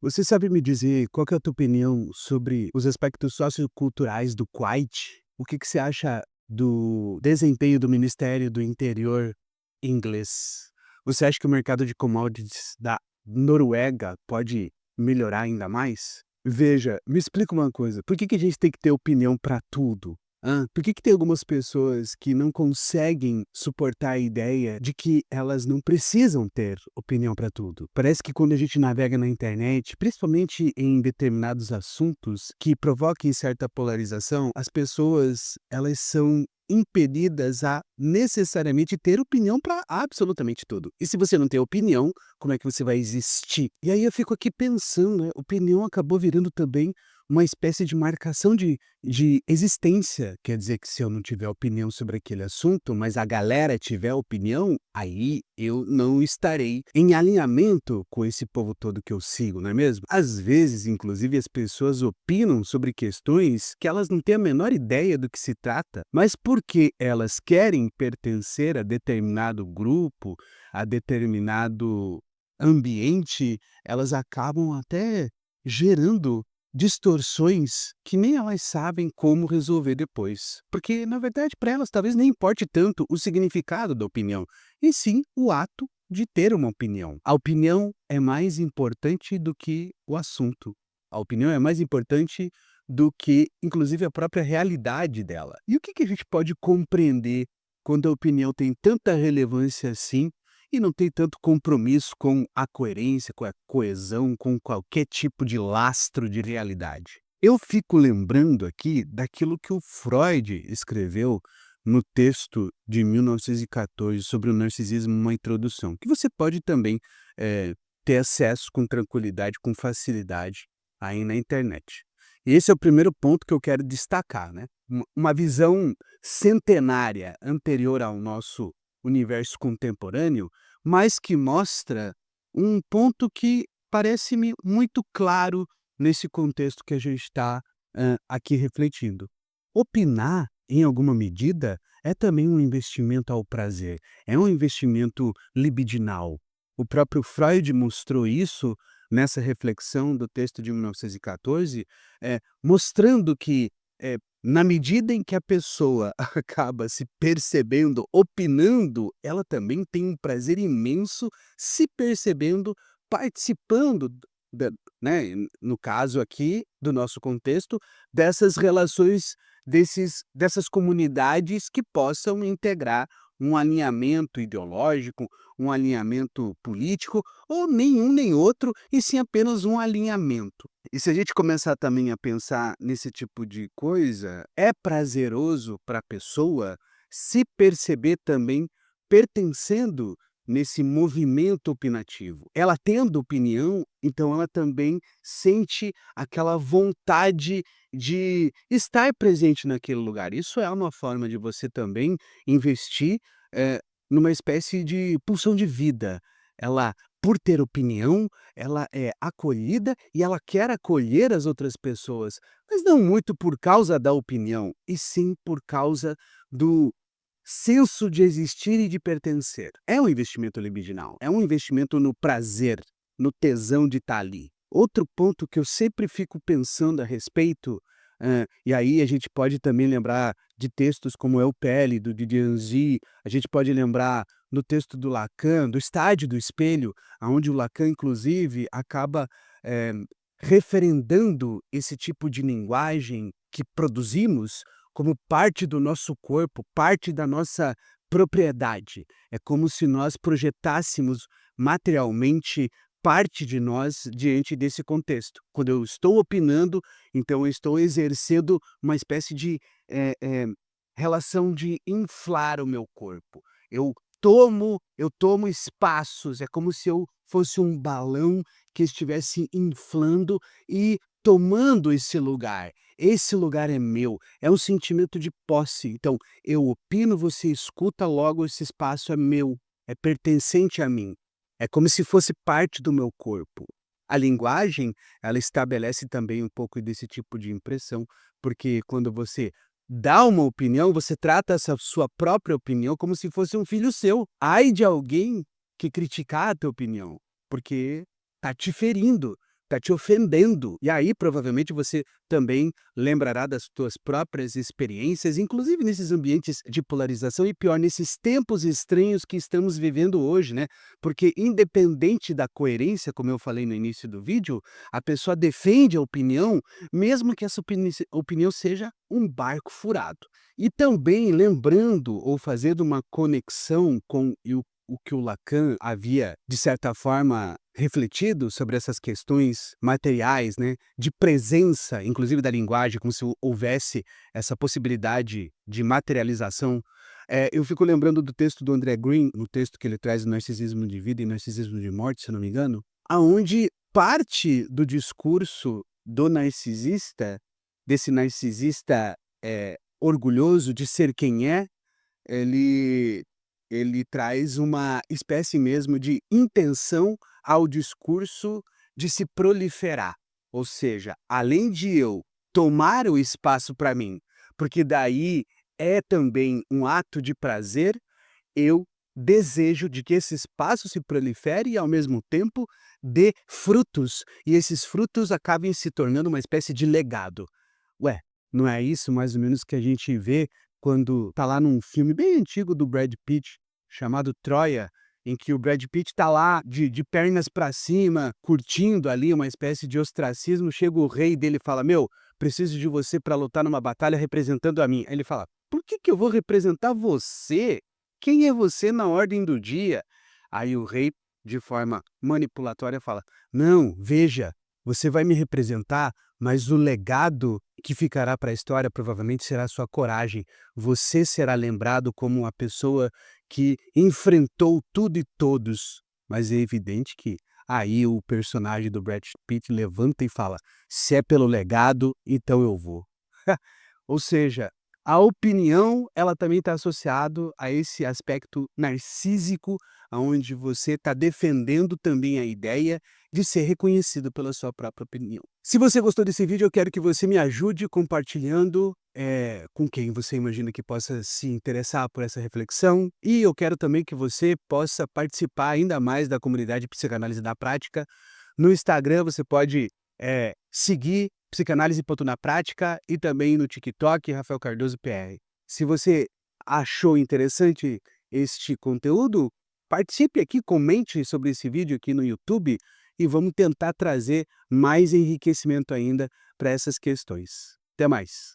Você sabe me dizer qual que é a tua opinião sobre os aspectos socioculturais do Kuwait? O que que você acha do desempenho do Ministério do Interior inglês? Você acha que o mercado de commodities da Noruega pode melhorar ainda mais? Veja, me explica uma coisa, por que que a gente tem que ter opinião para tudo? Por que que tem algumas pessoas que não conseguem suportar a ideia de que elas não precisam ter opinião para tudo? Parece que quando a gente navega na internet, principalmente em determinados assuntos que provoquem certa polarização, as pessoas, elas são impedidas a necessariamente ter opinião para absolutamente tudo. E se você não tem opinião, como é que você vai existir? E aí eu fico aqui pensando, né, opinião acabou virando também uma espécie de marcação de existência. Quer dizer que se eu não tiver opinião sobre aquele assunto, mas a galera tiver opinião, aí eu não estarei em alinhamento com esse povo todo que eu sigo, não é mesmo? Às vezes, inclusive, as pessoas opinam sobre questões que elas não têm a menor ideia do que se trata, mas porque elas querem pertencer a determinado grupo, a determinado ambiente, elas acabam até gerando distorções que nem elas sabem como resolver depois. Porque, na verdade, para elas talvez nem importe tanto o significado da opinião, e sim o ato de ter uma opinião. A opinião é mais importante do que o assunto. A opinião é mais importante do que, inclusive, a própria realidade dela. E o que que a gente pode compreender quando a opinião tem tanta relevância assim e não tem tanto compromisso com a coerência, com a coesão, com qualquer tipo de lastro de realidade? Eu fico lembrando aqui daquilo que o Freud escreveu no texto de 1914 sobre o narcisismo, uma introdução, que você pode também ter acesso com tranquilidade, com facilidade aí na internet. Esse é o primeiro ponto que eu quero destacar, né? Uma visão centenária anterior ao nosso universo contemporâneo, mas que mostra um ponto que parece-me muito claro nesse contexto que a gente está aqui refletindo. Opinar, em alguma medida, é também um investimento ao prazer, é um investimento libidinal. O próprio Freud mostrou isso nessa reflexão do texto de 1914, mostrando que, na medida em que a pessoa acaba se percebendo, opinando, ela também tem um prazer imenso se percebendo, participando da, né, no caso aqui do nosso contexto, dessas relações, dessas comunidades que possam integrar um alinhamento ideológico, um alinhamento político, ou nenhum nem outro, e sim apenas um alinhamento. E se a gente começar também a pensar nesse tipo de coisa, é prazeroso para a pessoa se perceber também pertencendo nesse movimento opinativo. Ela tendo opinião, então ela também sente aquela vontade de estar presente naquele lugar. Isso é uma forma de você também investir, numa espécie de pulsão de vida. Ela, por ter opinião, ela é acolhida e ela quer acolher as outras pessoas, mas não muito por causa da opinião, e sim por causa do senso de existir e de pertencer. É um investimento libidinal, é um investimento no prazer, no tesão de estar ali. Outro ponto que eu sempre fico pensando a respeito, e aí a gente pode também lembrar de textos como El Pele, do Didier, a gente pode lembrar no texto do Lacan, do Estádio do Espelho, aonde o Lacan, inclusive, acaba eh, referendando esse tipo de linguagem que produzimos como parte do nosso corpo, parte da nossa propriedade. É como se nós projetássemos materialmente parte de nós diante desse contexto. Quando eu estou opinando, então eu estou exercendo uma espécie de relação de inflar o meu corpo. Eu tomo espaços, é como se eu fosse um balão que estivesse inflando e tomando esse lugar. Esse lugar é meu, é um sentimento de posse. Então, eu opino, você escuta, logo esse espaço é meu, é pertencente a mim. É como se fosse parte do meu corpo. A linguagem, ela estabelece também um pouco desse tipo de impressão, porque quando você dá uma opinião, você trata essa sua própria opinião como se fosse um filho seu. Ai de alguém que criticar a tua opinião, porque tá te ferindo, tá te ofendendo. E aí, provavelmente, você também lembrará das tuas próprias experiências, inclusive nesses ambientes de polarização e, pior, nesses tempos estranhos que estamos vivendo hoje, né? Porque independente da coerência, como eu falei no início do vídeo, a pessoa defende a opinião, mesmo que essa opinião seja um barco furado. E também lembrando ou fazendo uma conexão com o que o Lacan havia, de certa forma, refletido sobre essas questões materiais, né, de presença, inclusive da linguagem, como se houvesse essa possibilidade de materialização. Eu fico lembrando do texto do André Green, no texto que ele traz o Narcisismo de Vida e Narcisismo de Morte, se eu não me engano, aonde parte do discurso do narcisista, desse narcisista orgulhoso de ser quem é, ele ele traz uma espécie mesmo de intenção ao discurso de se proliferar. Ou seja, além de eu tomar o espaço para mim, porque daí é também um ato de prazer, eu desejo de que esse espaço se prolifere e, ao mesmo tempo, dê frutos, e esses frutos acabem se tornando uma espécie de legado. Ué, não é isso mais ou menos que a gente vê quando tá lá num filme bem antigo do Brad Pitt, chamado Troia, em que o Brad Pitt tá lá de pernas para cima, curtindo ali uma espécie de ostracismo, chega o rei dele e fala: "Meu, preciso de você para lutar numa batalha representando a mim". Aí ele fala: "Por que que eu vou representar você? Quem é você na ordem do dia?". Aí o rei, de forma manipulatória, fala: "Não, veja, você vai me representar, mas o legado que ficará para a história provavelmente será a sua coragem. Você será lembrado como uma pessoa que enfrentou tudo e todos". Mas é evidente que aí o personagem do Brad Pitt levanta e fala: "Se é pelo legado, então eu vou". Ou seja, a opinião, ela também está associado a esse aspecto narcísico, aonde você está defendendo também a ideia de ser reconhecido pela sua própria opinião. Se você gostou desse vídeo, eu quero que você me ajude compartilhando, com quem você imagina que possa se interessar por essa reflexão. E eu quero também que você possa participar ainda mais da comunidade Psicanálise da Prática. No Instagram, você pode, seguir Psicanálise Ponto na Prática e também no TikTok, Rafael Cardoso PR. Se você achou interessante este conteúdo, participe aqui, comente sobre esse vídeo aqui no YouTube e vamos tentar trazer mais enriquecimento ainda para essas questões. Até mais.